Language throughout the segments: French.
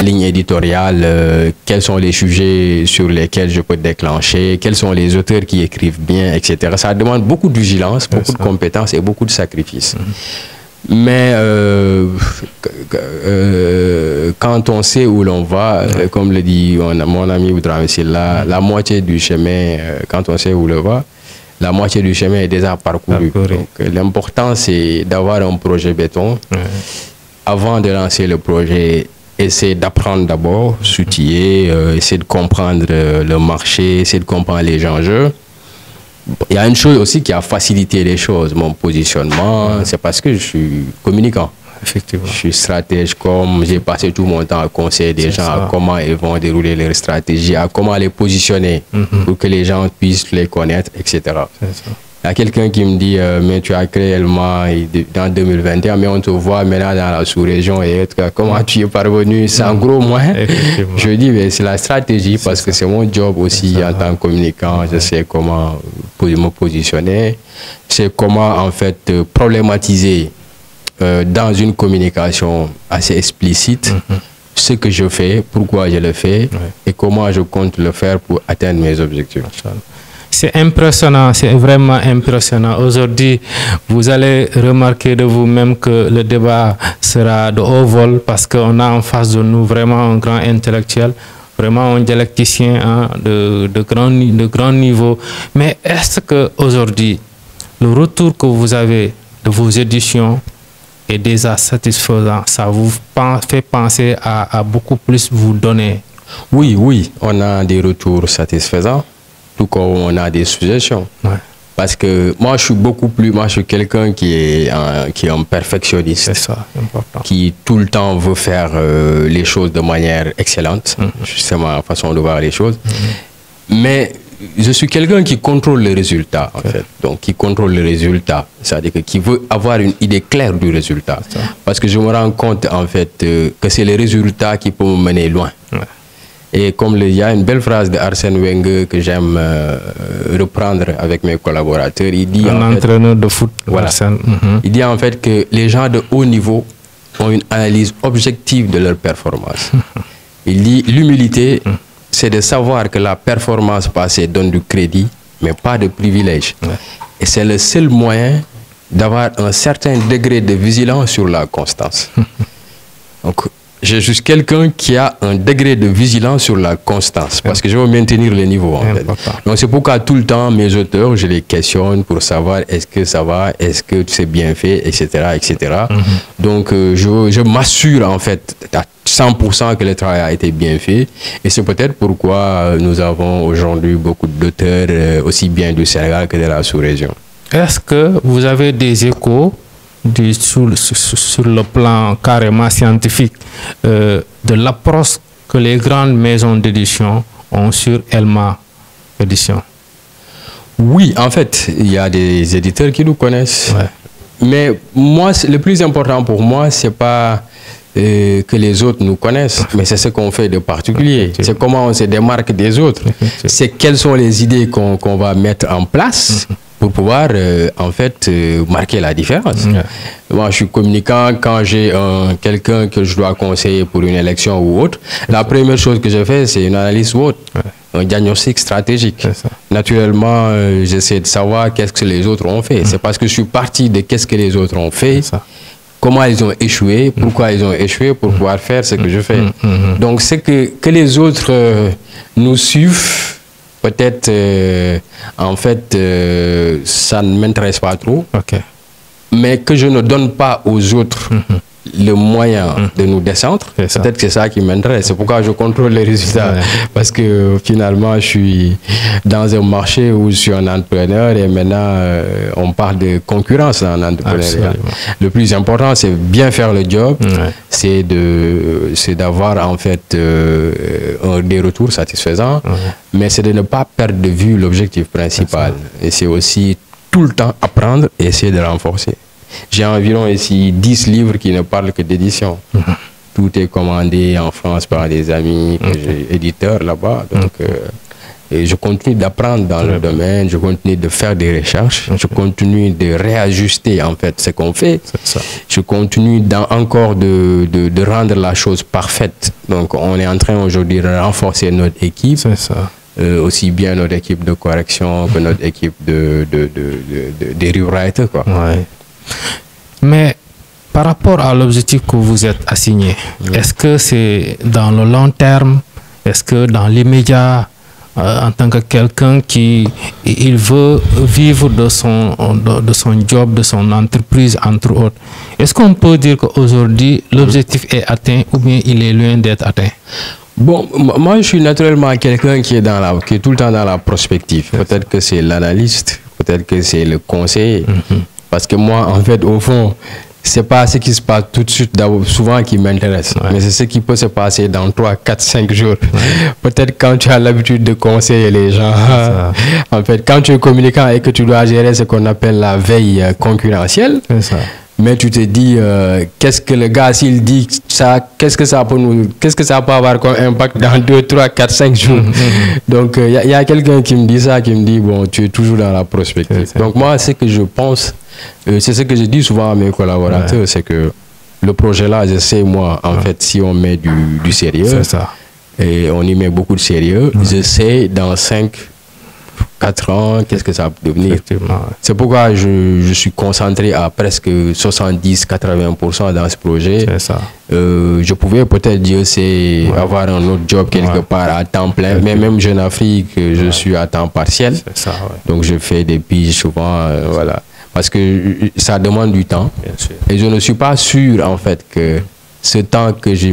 ligne éditoriale, quels sont les sujets sur lesquels je peux déclencher, quels sont les auteurs qui écrivent bien, etc. Ça demande beaucoup de vigilance, beaucoup de compétences et beaucoup de sacrifices. Mais quand on sait où l'on va, comme le dit mon ami Oudrame Silla, la moitié du chemin, quand on sait où l'on va, la moitié du chemin est déjà parcouru. Donc l'important, c'est d'avoir un projet béton. Avant de lancer le projet, essayer d'apprendre d'abord, s'outiller, essayer de comprendre le marché, essayer de comprendre les enjeux. Il y a une chose aussi qui a facilité les choses, mon positionnement, c'est parce que je suis communicant. Effectivement. Je suis stratège, comme j'ai passé tout mon temps à conseiller des gens à comment ils vont dérouler leur stratégie, à comment les positionner pour que les gens puissent les connaître, etc. Il y a quelqu'un qui me dit, mais tu as créé Elma dans 2021, mais on te voit maintenant dans la sous-région et autres. Comment tu es parvenu? C'est en gros moi. Je dis, mais c'est la stratégie parce que c'est mon job aussi en tant que communicant. Je sais comment me positionner. Je sais comment en fait problématiser dans une communication assez explicite ce que je fais, pourquoi je le fais et comment je compte le faire pour atteindre mes objectifs. C'est impressionnant, c'est vraiment impressionnant. Aujourd'hui, vous allez remarquer de vous-même que le débat sera de haut vol parce qu'on a en face de nous vraiment un grand intellectuel, vraiment un dialecticien hein, de grand niveau. Mais est-ce qu'aujourd'hui, le retour que vous avez de vos éditions est déjà satisfaisant? Ça vous fait penser à beaucoup plus vous donner? Oui, on a des retours satisfaisants. Tout comme on a des suggestions. Parce que moi, je suis quelqu'un qui est un perfectionniste. C'est ça, important. Qui tout le temps veut faire les choses de manière excellente. C'est ma façon de voir les choses. Mais je suis quelqu'un qui contrôle les résultats, en fait. Donc, qui contrôle les résultats. C'est-à-dire qui veut avoir une idée claire du résultat. Parce que je me rends compte, en fait, que c'est les résultats qui peuvent me mener loin. Et comme il y a une belle phrase de Arsène Wenger que j'aime reprendre avec mes collaborateurs, il dit... Un entraîneur de foot, voilà. Il dit en fait que les gens de haut niveau ont une analyse objective de leur performance. Il dit l'humilité, c'est de savoir que la performance passée donne du crédit, mais pas de privilège. Et c'est le seul moyen d'avoir un certain degré de vigilance sur la constance. Donc, je suis quelqu'un qui a un degré de vigilance sur la constance parce que je veux maintenir le niveau. En fait. Donc c'est pourquoi tout le temps, mes auteurs, je les questionne pour savoir est-ce que ça va, est-ce que c'est bien fait, etc. etc. Donc je m'assure en fait à 100% que le travail a été bien fait. Et c'est peut-être pourquoi nous avons aujourd'hui beaucoup d'auteurs aussi bien du Sénégal que de la sous-région. Est-ce que vous avez des échos sur le plan carrément scientifique de l'approche que les grandes maisons d'édition ont sur Elma Édition? Oui, en fait, il y a des éditeurs qui nous connaissent. Mais moi, le plus important pour moi, c'est pas que les autres nous connaissent, mais c'est ce qu'on fait de particulier. C'est comment on se démarque des autres. C'est quelles sont les idées qu'on va mettre en place pour pouvoir en fait marquer la différence. Moi, je suis communicant. Quand j'ai quelqu'un que je dois conseiller pour une élection ou autre, la première chose que je fais, c'est une analyse SWOT, un diagnostic stratégique. Naturellement, j'essaie de savoir qu'est-ce que les autres ont fait. C'est parce que je suis parti de qu'est-ce que les autres ont fait, comment ils ont échoué, pourquoi ils ont échoué pour pouvoir faire ce que je fais. Donc, c'est que les autres nous suivent. Peut-être, en fait, ça ne m'intéresse pas trop, mais que je ne donne pas aux autres le moyen de nous descendre, peut-être que c'est ça qui m'intéresse. C'est pourquoi je contrôle les résultats. Parce que finalement, je suis dans un marché où je suis un entrepreneur et maintenant, on parle de concurrence en entrepreneuriat. Le plus important, c'est bien faire le job, c'est d'avoir en fait des retours satisfaisants, mais c'est de ne pas perdre de vue l'objectif principal. Et c'est aussi tout le temps apprendre et essayer de renforcer. J'ai environ ici 10 livres qui ne parlent que d'édition. Tout est commandé en France par des amis éditeurs là-bas. Donc, Et je continue d'apprendre dans le domaine, je continue de faire des recherches, je continue de réajuster en fait ce qu'on fait. Je continue encore de rendre la chose parfaite. Donc on est en train aujourd'hui de renforcer notre équipe. C'est ça. Aussi bien notre équipe de correction que notre équipe de rewriters, quoi. Ouais. Mais par rapport à l'objectif que vous êtes assigné, est-ce que c'est dans le long terme? Est-ce que dans l'immédiat, en tant que quelqu'un qui il veut vivre de son job, de son entreprise, entre autres, est-ce qu'on peut dire qu'aujourd'hui, l'objectif est atteint ou bien il est loin d'être atteint? Bon, moi, je suis naturellement quelqu'un qui est tout le temps dans la prospective. Peut-être que c'est l'analyste, peut-être que c'est le conseiller. Parce que moi, en fait, au fond, c'est pas ce qui se passe tout de suite, souvent qui m'intéresse. Mais c'est ce qui peut se passer dans 3, 4, 5 jours. Peut-être quand tu as l'habitude de conseiller les gens. En fait, quand tu es communicant et que tu dois gérer ce qu'on appelle la veille concurrentielle. Mais tu te dis, qu'est-ce que le gars, s'il dit ça, qu'est-ce que ça peut avoir comme impact dans 2, 3, 4, 5 jours. Donc, il y a quelqu'un qui me dit ça, qui me dit, bon, tu es toujours dans la prospective. Donc, moi, ce que je pense, c'est ce que je dis souvent à mes collaborateurs, c'est que le projet-là, je sais, moi, en fait, si on met du sérieux, et on y met beaucoup de sérieux, je sais, dans 5, 4 ans, qu'est-ce que ça peut devenir. C'est pourquoi je suis concentré à presque 70-80% dans ce projet. Je pouvais peut-être dire c'est avoir un autre job quelque part à temps plein, mais même Jeune Afrique, je suis à temps partiel. Donc je fais des piges souvent, voilà. Parce que ça demande du temps. Et je ne suis pas sûr en fait que ce temps que j'y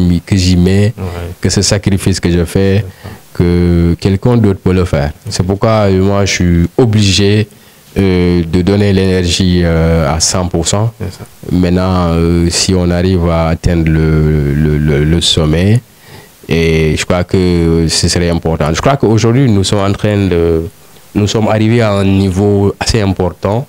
mets, que ce sacrifice que je fais, que quelqu'un d'autre peut le faire. C'est pourquoi moi je suis obligé de donner l'énergie à 100%. Maintenant, si on arrive à atteindre le sommet, et je crois que ce serait important. Je crois qu'aujourd'hui nous sommes arrivés à un niveau assez important.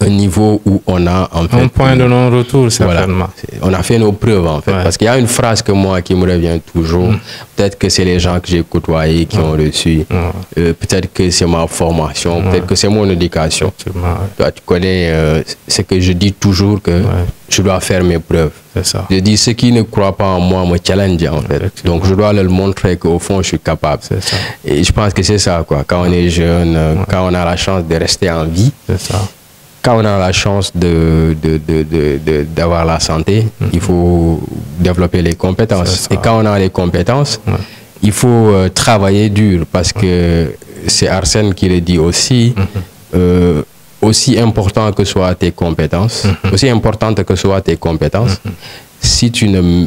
Un niveau où on a en fait un point de non-retour, certainement. On a fait nos preuves en fait, parce qu'il y a une phrase qui me revient toujours. Peut-être que c'est les gens que j'ai côtoyés qui ont reçu. Peut-être que c'est ma formation, peut-être que c'est mon éducation. Toi, tu connais ce que je dis toujours, que je dois faire mes preuves. Je dis, ceux qui ne croient pas en moi me challenge en fait. Donc je dois leur montrer qu'au fond je suis capable. Et je pense que c'est ça, quoi. Quand on est jeune, quand on a la chance de rester en vie, quand on a la chance d'avoir la santé, il faut développer les compétences. Et quand on a les compétences, il faut travailler dur, parce que c'est Arsène qui le dit aussi. Aussi important que soient tes compétences, aussi importante que soient tes compétences, si tu ne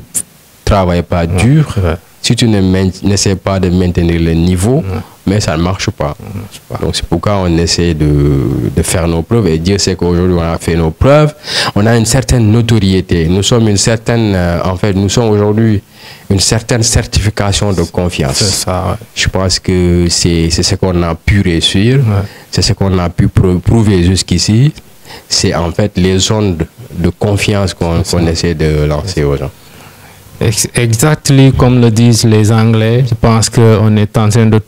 travailles pas dur, si tu n'essaies pas de maintenir le niveau, mais ça ne marche pas. Donc c'est pourquoi on essaie de faire nos preuves, et Dieu sait qu'aujourd'hui on a fait nos preuves, on a une certaine notoriété, nous sommes une certaine, en fait nous sommes aujourd'hui une certaine certification de confiance. Je pense que c'est ce qu'on a pu réussir, c'est ce qu'on a pu prouver jusqu'ici, c'est en fait les zones de confiance qu'on essaie de lancer aux gens. Exactement comme le disent les Anglais, je pense qu'on est en train de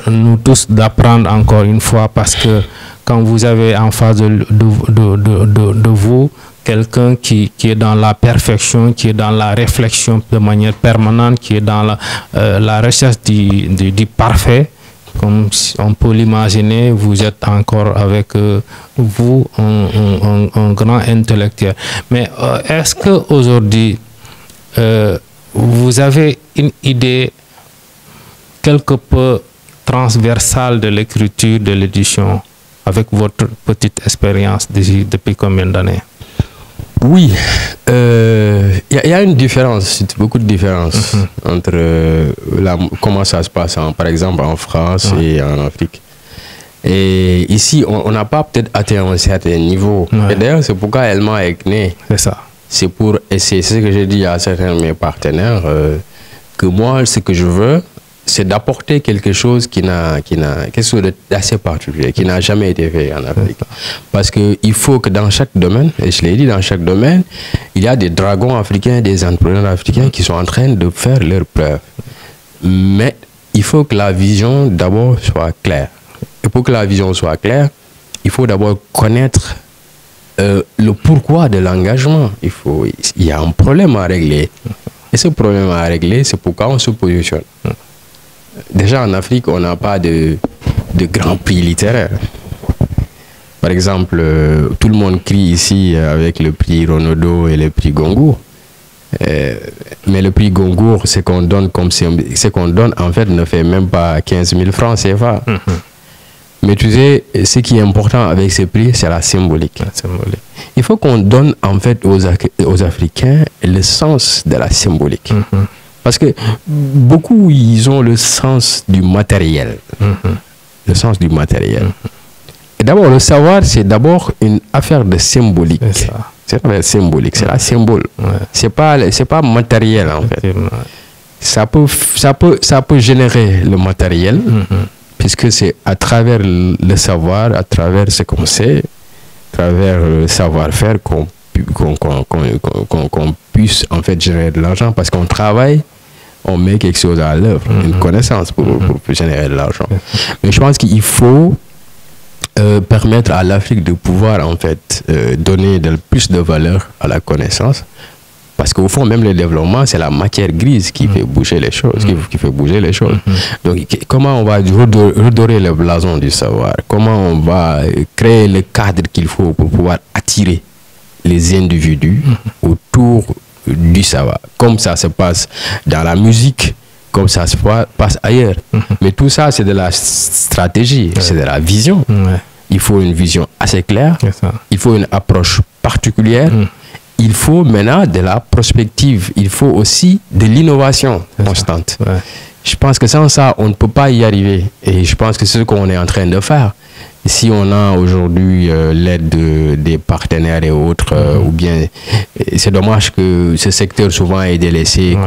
nous tous d'apprendre encore une fois, parce que quand vous avez en face de vous quelqu'un qui est dans la perfection, qui est dans la réflexion de manière permanente, qui est dans la recherche du parfait, comme on peut l'imaginer, vous êtes encore avec vous un grand intellectuel. Mais est-ce qu'aujourd'hui, vous avez une idée quelque peu transversale de l'écriture, de l'édition, avec votre petite expérience depuis combien d'années? Oui, il y a une différence, beaucoup de différence entre comment ça se passe par exemple en France et en Afrique. Et ici, on n'a pas peut-être atteint un certain niveau. Et d'ailleurs, c'est pourquoi Elma est née. C'est ça. C'est pour essayer, c'est ce que j'ai dit à certains de mes partenaires, que moi, ce que je veux, c'est d'apporter quelque chose quelque chose d'assez particulier, qui n'a jamais été fait en Afrique. Parce qu'il faut que dans chaque domaine, et je l'ai dit, dans chaque domaine, il y a des dragons africains, des entrepreneurs africains qui sont en train de faire leurs preuves. Mais il faut que la vision d'abord soit claire. Et pour que la vision soit claire, il faut d'abord connaître le pourquoi de l'engagement. Il y a un problème à régler. Et ce problème à régler, c'est pourquoi on se positionne. Déjà en Afrique, on n'a pas de grand prix littéraire. Par exemple, tout le monde crie ici avec le prix Renaudot et le prix Goncourt. Mais le prix Goncourt, ce qu'on donne en fait ne fait même pas 15 000 francs CFA. Mais tu sais, ce qui est important avec ces prix, c'est la symbolique. Il faut qu'on donne en fait aux Africains le sens de la symbolique. Parce que beaucoup, ils ont le sens du matériel. Le sens du matériel. Et d'abord, le savoir, c'est d'abord une affaire de symbolique. C'est la symbolique, c'est la symbole. C'est pas matériel en fait. Ça peut générer le matériel, puisque c'est à travers le savoir, à travers ce qu'on sait, à travers le savoir-faire qu'on puisse en fait générer de l'argent, parce qu'on travaille, on met quelque chose à l'œuvre, une connaissance pour générer de l'argent. Mais je pense qu'il faut permettre à l'Afrique de pouvoir en fait donner plus de valeur à la connaissance, parce qu'au fond même le développement, c'est la matière grise qui fait bouger les choses, qui fait bouger les choses. Donc comment on va redorer le blason du savoir, comment on va créer le cadre qu'il faut pour pouvoir attirer les individus autour du savoir, comme ça se passe dans la musique, comme ça se passe ailleurs. Mais tout ça, c'est de la stratégie, c'est de la vision. Il faut une vision assez claire, il faut une approche particulière, il faut maintenant de la prospective, il faut aussi de l'innovation constante. Je pense que sans ça, on ne peut pas y arriver. Et je pense que c'est ce qu'on est en train de faire. Si on a aujourd'hui l'aide des partenaires et autres, ou bien c'est dommage que ce secteur souvent est délaissé.